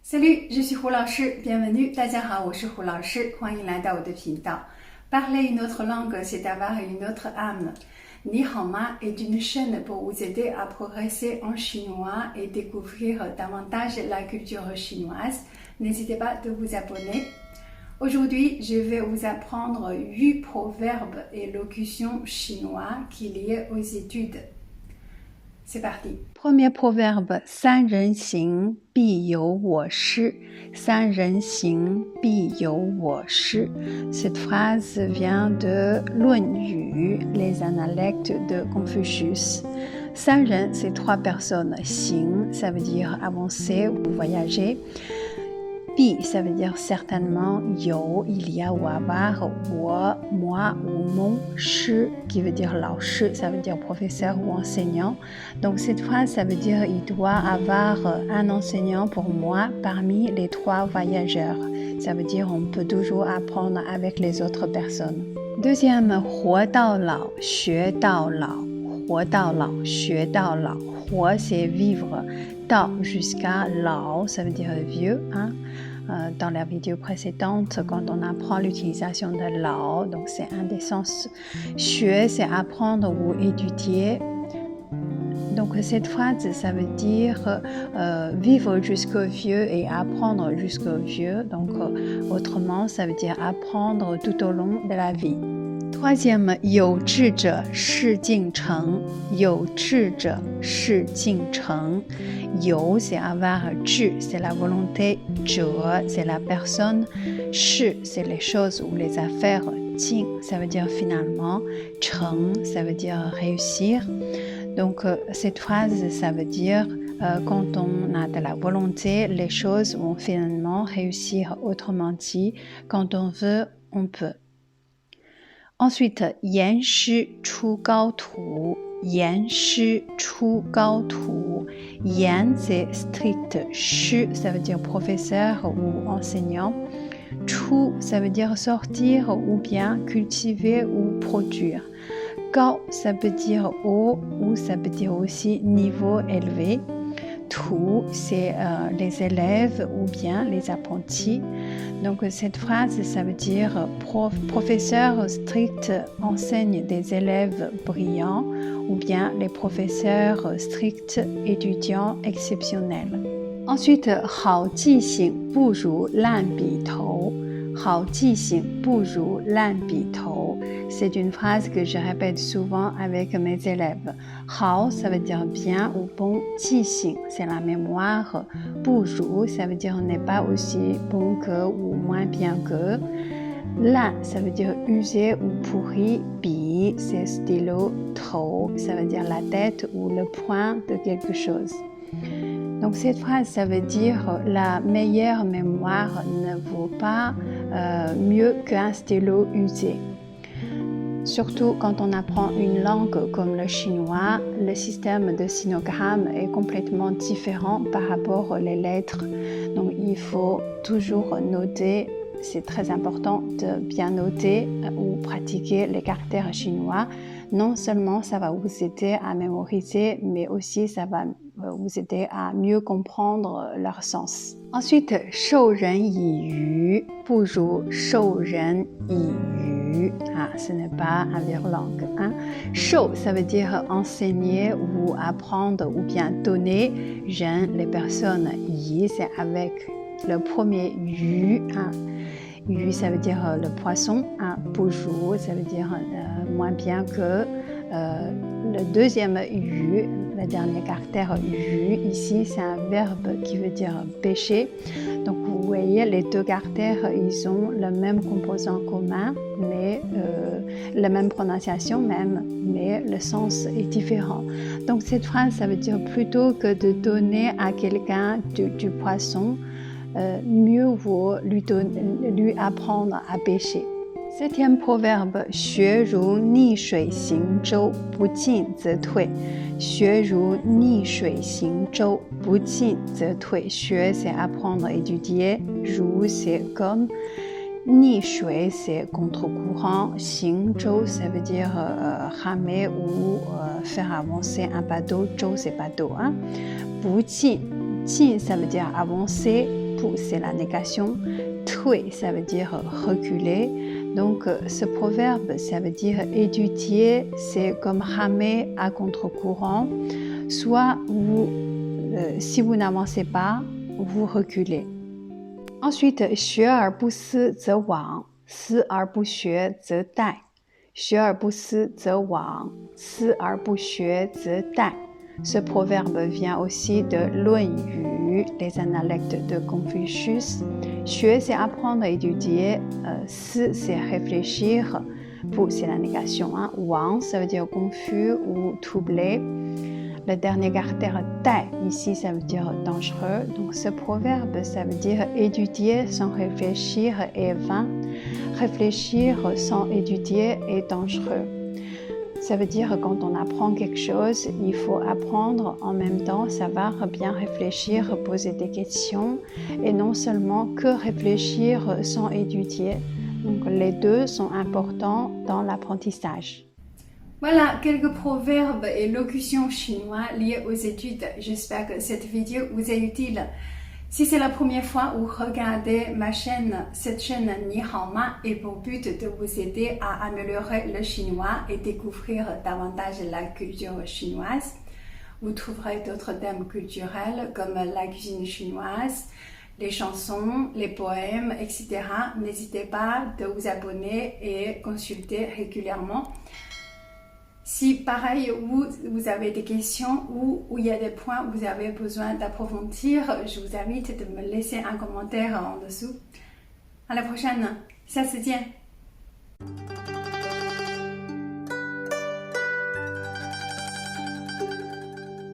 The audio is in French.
Salut, je suis Hu Laoshi, bienvenue. 大家好，我是胡老师，欢迎来到我的频道。Parler une autre langue, c'est avoir une autre âme. Ni Hao Ma est une chaîne pour vous aider à progresser en chinois et découvrir davantage la culture chinoise. N'hésitez pas de vous abonner. Aujourd'hui, je vais vous apprendre 8 proverbes et locutions chinois qui liées aux études.C'est parti. Premier proverbe, 三人行必有我师。三人行必有我师。Cette phrase vient de 论语, les Analectes de Confucius. 三人, c'est 3 personnes. 行, ça veut dire avancer ou voyager. 必, ça veut dire certainement, 有, il y a ou avoir, 我, moi ou mon, 师, qui veut dire 老师, ça veut dire professeur ou enseignant. Donc cette phrase, ça veut dire il doit avoir un enseignant pour moi parmi les 3 voyageurs. Ça veut dire on peut toujours apprendre avec les autres personnes. Deuxième, 活到老，学到老，活到老，学到老。活, c'est vivre. 到 jusqu'à 老, ça veut dire vieux. Dans la vidéo précédente, quand on apprend l'utilisation de 老, donc c'est un des sens. 学, c'est apprendre ou étudier. Donc cette phrase, ça veut dire vivre jusqu'au vieux et apprendre jusqu'au vieux. Donc autrement, ça veut dire apprendre tout au long de la vie. Troisième, 有志者事竟成。有志者事竟成。有, c'est avoir, 志, c'est la volonté, 者, c'est la personne, 事, c'est les choses ou les affaires, 竟, ça veut dire finalement, 成, ça veut dire réussir. Donc cette phrase, ça veut dire quand on a de la volonté, les choses vont finalement réussir. Autrement dit, quand on veut, on peut. Ensuite, 严师出高徒。严师出高徒。严, c'est strict. 师, ça veut dire professeur ou enseignant. 出, ça veut dire sortir ou bien cultiver ou produire. 高, ça peut dire haut ou ça peut dire aussi niveau élevé. 徒, c'est les élèves ou bien les apprentis. Donc cette phrase, ça veut dire professeur strict enseigne des élèves brillants ou bien les professeurs stricts étudiants exceptionnels. Ensuite, 好记性不如烂笔头。好记性不如烂笔头。C'est une phrase que je répète souvent avec mes élèves. 好, ça veut dire bien ou bon. 记性, c'est la mémoire. 不如, ça veut dire on n'est pas aussi bon que ou moins bien que. 烂, ça veut dire usé ou pourri. 笔, c'est stylo. 头, ça veut dire la tête ou le point de quelque chose. Donc cette phrase, ça veut dire la meilleure mémoire ne vaut pas mieux qu'un stylo usé. Surtout quand on apprend une langue comme le chinois, le système de sinogramme est complètement différent par rapport aux lettres. Donc il faut toujours noter, c'est très important de bien noter ou pratiquer les caractères chinois. Non seulement ça va vous aider à mémoriser, mais aussi ça va vous aider à mieux comprendre leur sens. Ensuite, 授人以鱼不如授人以渔. Ce n'est pas un virlangue. 授, ça veut dire enseigner ou apprendre ou bien donner. 人, les personnes. 以, c'est avec le premier 鱼. 鱼, ça veut dire le poisson. 不如, ça veut dire moins bien que. Le deuxième yu, le dernier caractère yu, ici c'est un verbe qui veut dire pêcher. Donc vous voyez, les 2 caractères, ils ont le même composant commun, mais la même prononciation même, mais le sens est différent. Donc cette phrase, ça veut dire plutôt que de donner à quelqu'un du poisson, mieux vaut lui apprendre à pêcher. Septième proverbe, 学如逆水行舟，不进则退。学如逆水行舟，不进则退。学 c'est apprendre, étudier. 如 c'est comme. 逆水 c'est contre-courant. 行舟 ça veut dire ramer ou faire avancer un bateau. 舟 c'est bateau. 不进 进 ça veut dire avancer. pour c'est la négation.退, ça veut dire reculer. Donc ce proverbe, ça veut dire étudier, c'est comme ramer à contre-courant. Soit si vous n'avancez pas, vous reculez. Ensuite, 学而不思则罔，思而不学则殆。学而不思则罔，思而不学则殆。Ce proverbe vient aussi de《论语》, les Analectes de Confucius. 学 c'est apprendre, étudier. 思 c'est réfléchir. 不 c'est la négation. Hein. 罔 ça veut dire confus ou troublé. Le dernier caractère tai, ici, ça veut dire dangereux. Donc, ce proverbe, ça veut dire étudier sans réfléchir est vain. Réfléchir sans étudier est dangereux. Ça veut dire quand on apprend quelque chose, il faut apprendre en même temps, savoir bien réfléchir, poser des questions et non seulement que réfléchir sans étudier. Donc, les deux sont importants dans l'apprentissage. Voilà quelques proverbes et locutions chinois liés aux études. J'espère que cette vidéo vous est utile. Si c'est la première fois où vous regardez ma chaîne, cette chaîne Ni Hao Ma est pour but de vous aider à améliorer le chinois et découvrir davantage la culture chinoise. Vous trouverez d'autres thèmes culturels comme la cuisine chinoise, les chansons, les poèmes, etc. N'hésitez pas de vous abonner et consulter régulièrement. Si pareil, vous avez des questions ou il y a des points où vous avez besoin d'approfondir, je vous invite de me laisser un commentaire en dessous. À la prochaine, 下次见。